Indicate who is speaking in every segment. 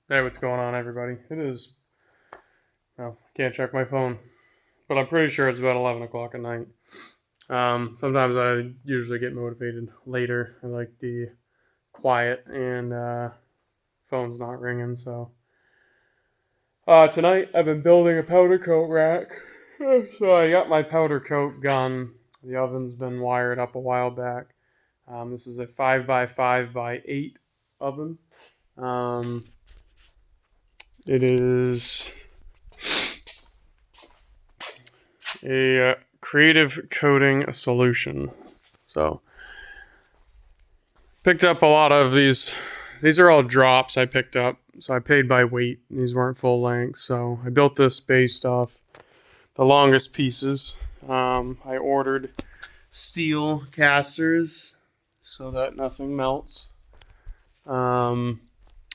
Speaker 1: Hey, what's going on, everybody? It is. Well, I can't check my phone, but I'm pretty sure it's about 11 o'clock at night. Sometimes I usually get motivated later. I like the quiet and phone's not ringing. So tonight I've been building a powder coat rack. So I got my powder coat gun. The oven's been wired up a while back. This is a 5x5x8 oven. Um, it is a creative coating solution. So picked up a lot of these. These are all drops I picked up. So I paid by weight. These weren't full length. So I built this based off the longest pieces. I ordered steel casters so that nothing melts um,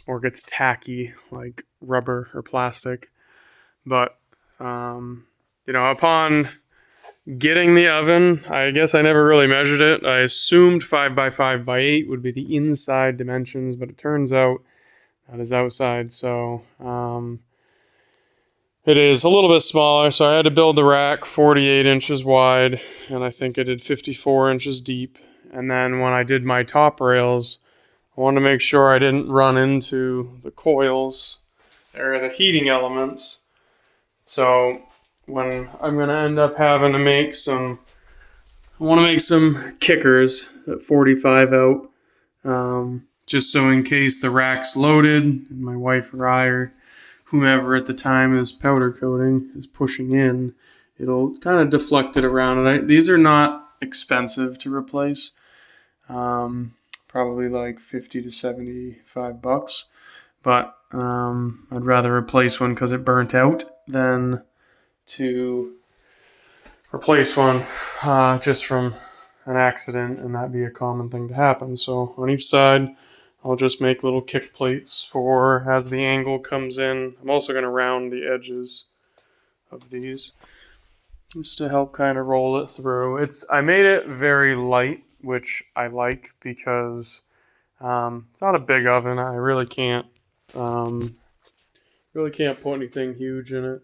Speaker 1: or gets tacky like rubber or plastic. But upon getting the oven, I guess I never really measured it. I assumed 5x5x8 would be the inside dimensions, but it turns out that is outside. So it is a little bit smaller. So I had to build the rack 48 inches wide, and I think I did 54 inches deep. And then when I did my top rails, I wanted to make sure I didn't run into the coils or the heating elements. So when I'm going to end up having to make I want to make some kickers at 45 out, just so in case the rack's loaded, and my wife or I or whomever at the time is powder coating is pushing in, it'll kind of deflect it around. And these are not expensive to replace, probably like 50 to 75 bucks. But I'd rather replace one because it burnt out than to replace one just from an accident, and that'd be a common thing to happen. So on each side, I'll just make little kick plates for as the angle comes in. I'm also going to round the edges of these just to help kind of roll it through. I made it very light, which I like because it's not a big oven. I um, really can't put anything huge in it.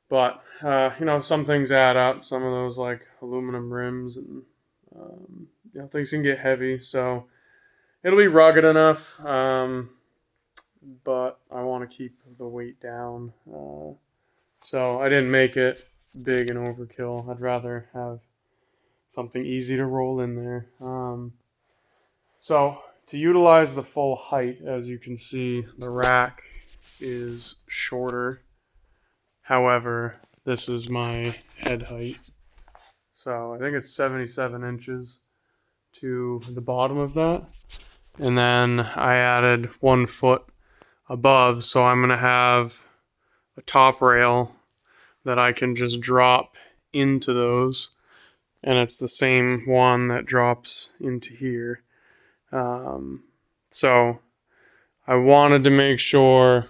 Speaker 1: But some things add up. Some of those like aluminum rims and things can get heavy. So it'll be rugged enough, but I want to keep the weight down. So I didn't make it big and overkill. I'd rather have something easy to roll in there. So to utilize the full height, as you can see, the rack is shorter. However, this is my head height. So I think it's 77 inches to the bottom of that. And then I added 1 foot above. So I'm going to have a top rail that I can just drop into those. And it's the same one that drops into here. So I wanted to make sure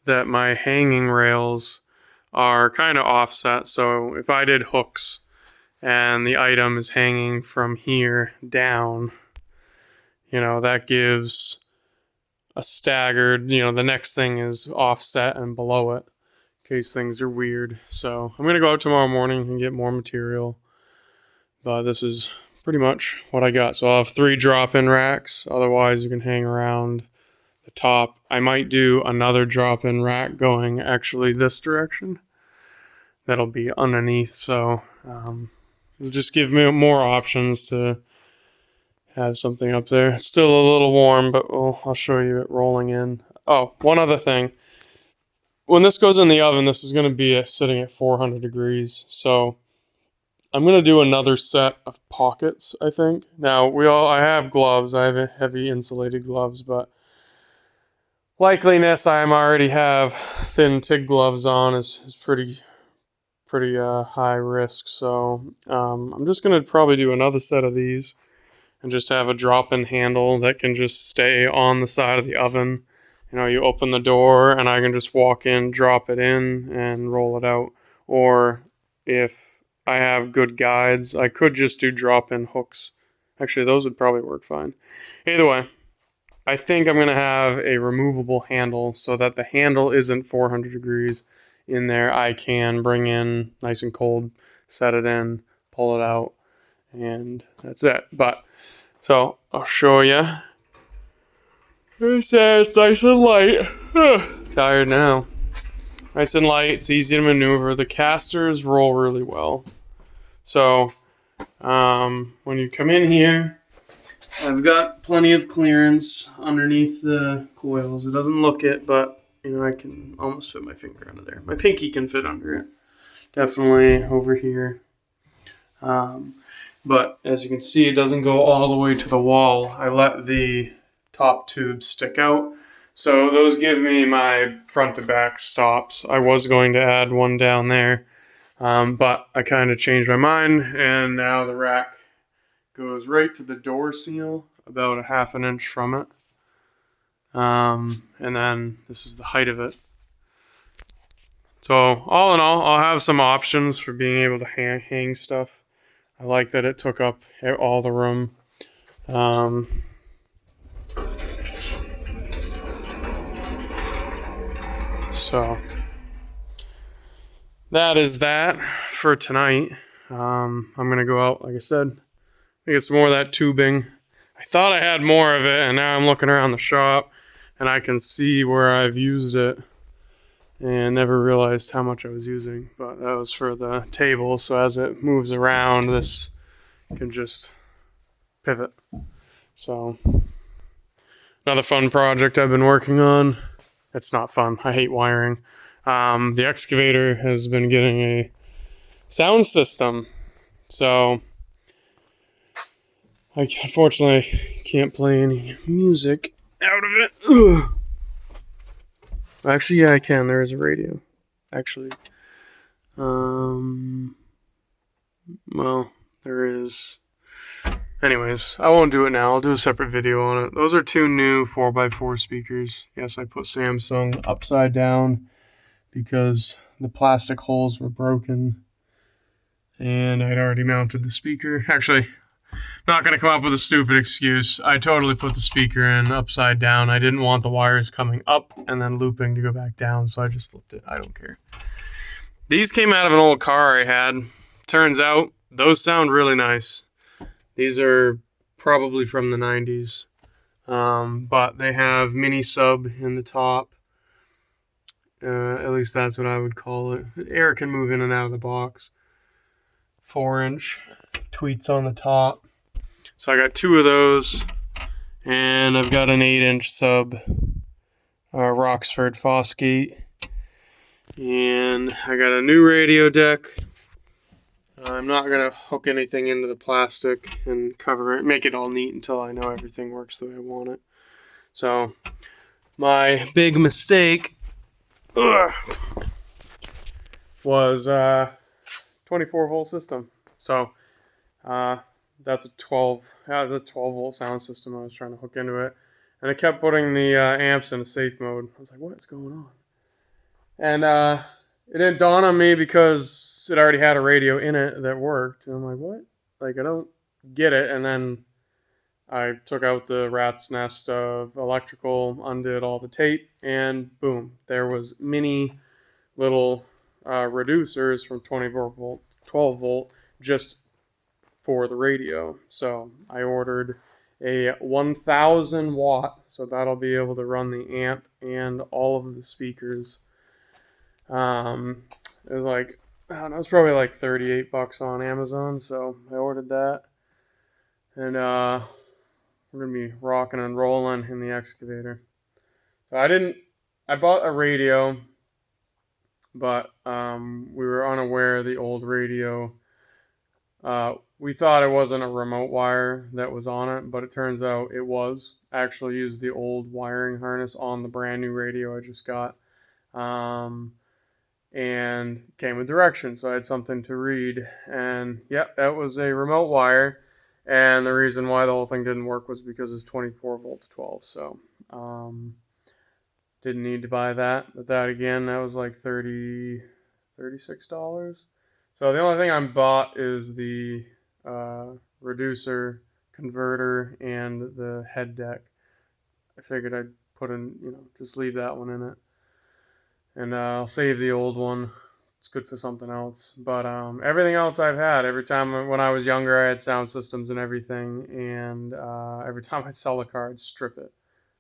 Speaker 1: that my hanging rails are kind of offset. So if I did hooks and the item is hanging from here down, that gives a staggered, the next thing is offset and below it in case things are weird. So I'm going to go out tomorrow morning and get more material. But this is pretty much what I got. So I'll have 3 drop-in racks. Otherwise, you can hang around the top. I might do another drop-in rack going actually this direction. That'll be underneath. So it'll just give me more options to have something up there. It's still a little warm, but I'll show you it rolling in. Oh, one other thing. When this goes in the oven, this is going to be sitting at 400 degrees. So I'm going to do another set of pockets, I think. Now, I have gloves. I have heavy insulated gloves, but likeliness I already have thin TIG gloves on is pretty high risk. So I'm just going to probably do another set of these and just have a drop-in handle that can just stay on the side of the oven. You open the door and I can just walk in, drop it in, and roll it out. Or if I have good guides, I could just do drop-in hooks. Actually, those would probably work fine. Either way, I think I'm going to have a removable handle so that the handle isn't 400 degrees in there. I can bring in nice and cold, set it in, pull it out, and that's it. But so I'll show you. It's nice and light. Tired now. Nice and light. It's easy to maneuver. The casters roll really well. So when you come in here, I've got plenty of clearance underneath the coils. It doesn't look it, but you know I can almost fit my finger under there. My pinky can fit under it. Definitely over here. But as you can see, it doesn't go all the way to the wall. I let the top tubes stick out. So those give me my front to back stops. I was going to add one down there, but I kind of changed my mind, and now the rack goes right to the door seal, about a half an inch from it. And then this is the height of it. So all in all, I'll have some options for being able to hang stuff. I like that it took up all the room. So that is that for tonight. I'm gonna go out, like I said, get some more of that tubing. I thought I had more of it, and now I'm looking around the shop and I can see where I've used it and never realized how much I was using. But that was for the table, so as it moves around, this can just pivot. So another fun project I've been working on. It's not fun. I hate wiring. The excavator has been getting a sound system, so I unfortunately can't play any music out of it. Ugh. Actually, yeah, I can. There is a radio. Actually, well, there is. Anyways, I won't do it now. I'll do a separate video on it. Those are two new 4x4 speakers. Yes, I put Samsung upside down because the plastic holes were broken and I'd already mounted the speaker. Actually, not going to come up with a stupid excuse. I totally put the speaker in upside down. I didn't want the wires coming up and then looping to go back down, so I just flipped it. I don't care. These came out of an old car I had. Turns out, those sound really nice. These are probably from the 90s, but they have mini sub in the top. At least that's what I would call it. Air can move in and out of the box. 4-inch tweets on the top. So I got two of those, and I've got an 8-inch sub, Roxford Fosgate, and I got a new radio deck. I'm not going to hook anything into the plastic and cover it, make it all neat until I know everything works the way I want it. So, my big mistake was 24 volt system. So, that's a 12 volt sound system I was trying to hook into it. And I kept putting the amps in a safe mode. I was like, what's going on? And it didn't dawn on me because it already had a radio in it that worked. And I'm like, what? Like, I don't get it. And then I took out the rat's nest of electrical, undid all the tape, and boom, there was mini little reducers from 24 volt, 12 volt, just for the radio. So I ordered a 1000 watt, so that'll be able to run the amp and all of the speakers. It was like, I don't know, it was probably like $38 on Amazon, so I ordered that. And we're gonna be rocking and rolling in the excavator. So I bought a radio, but we were unaware of the old radio. We thought it wasn't a remote wire that was on it, but it turns out it was. I actually used the old wiring harness on the brand new radio I just got. And came with directions, so I had something to read. And yep, that was a remote wire. And the reason why the whole thing didn't work was because it's 24 volt to 12. So didn't need to buy that. But that again, that was like $36. So the only thing I bought is the reducer, converter, and the head deck. I figured I'd put in, just leave that one in it. And I'll save the old one. It's good for something else. But everything else I've had, every time when I was younger, I had sound systems and everything. And every time I sell a car, I'd strip it.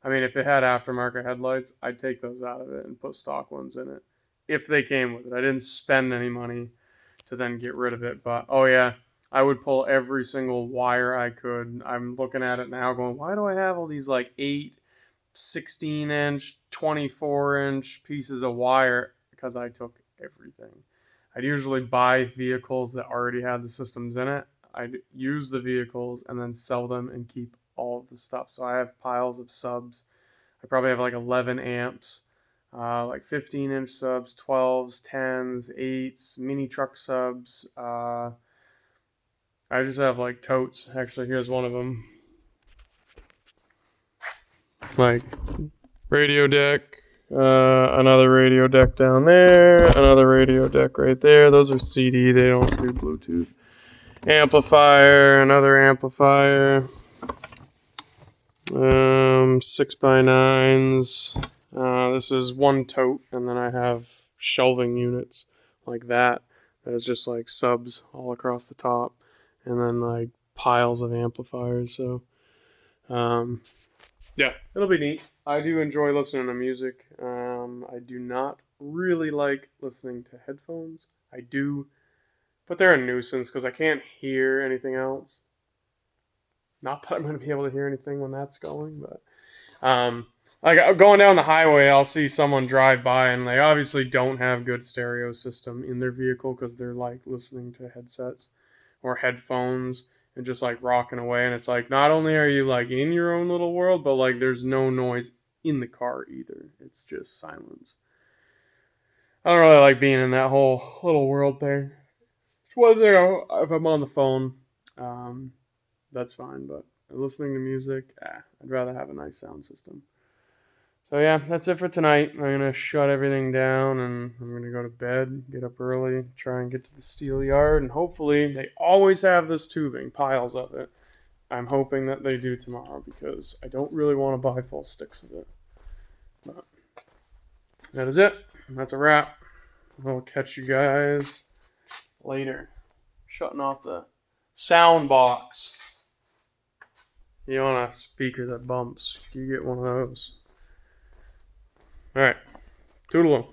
Speaker 1: I mean, if it had aftermarket headlights, I'd take those out of it and put stock ones in it. If they came with it. I didn't spend any money to then get rid of it. But oh yeah, I would pull every single wire I could. I'm looking at it now going, why do I have all these like 8, 16-inch, 24-inch pieces of wire? Because I took everything. I'd usually buy vehicles that already had the systems in it. I'd use the vehicles and then sell them and keep all of the stuff. So I have piles of subs. I probably have like 11 amps, like 15-inch subs, 12s, 10s, 8s, mini truck subs. I just have like totes. Actually, here's one of them. Like radio deck, another radio deck down there, another radio deck right there. Those are CD, they don't do Bluetooth. Amplifier, another amplifier. 6x9s. This is one tote, and then I have shelving units like that. That is just like subs all across the top, and then like piles of amplifiers. So, yeah, it'll be neat. I do enjoy listening to music. I do not really like listening to headphones. I do, but they're a nuisance because I can't hear anything else. Not that I'm going to be able to hear anything when that's going, but like going down the highway, I'll see someone drive by and they obviously don't have good stereo system in their vehicle because they're like listening to headsets or headphones and just like rocking away. And it's like not only are you like in your own little world, but like there's no noise in the car either. It's just silence. I don't really like being in that whole little world thing. It's one thing if I'm on the phone. That's fine. But listening to music, I'd rather have a nice sound system. So yeah, that's it for tonight. I'm gonna shut everything down and I'm gonna go to bed, get up early, try and get to the steel yard, and hopefully they always have this tubing, piles of it. I'm hoping that they do tomorrow because I don't really want to buy full sticks of it. But that is it. That's a wrap. I'll catch you guys later. Shutting off the sound box. You want a speaker that bumps, you get one of those. Alright. Toodaloo.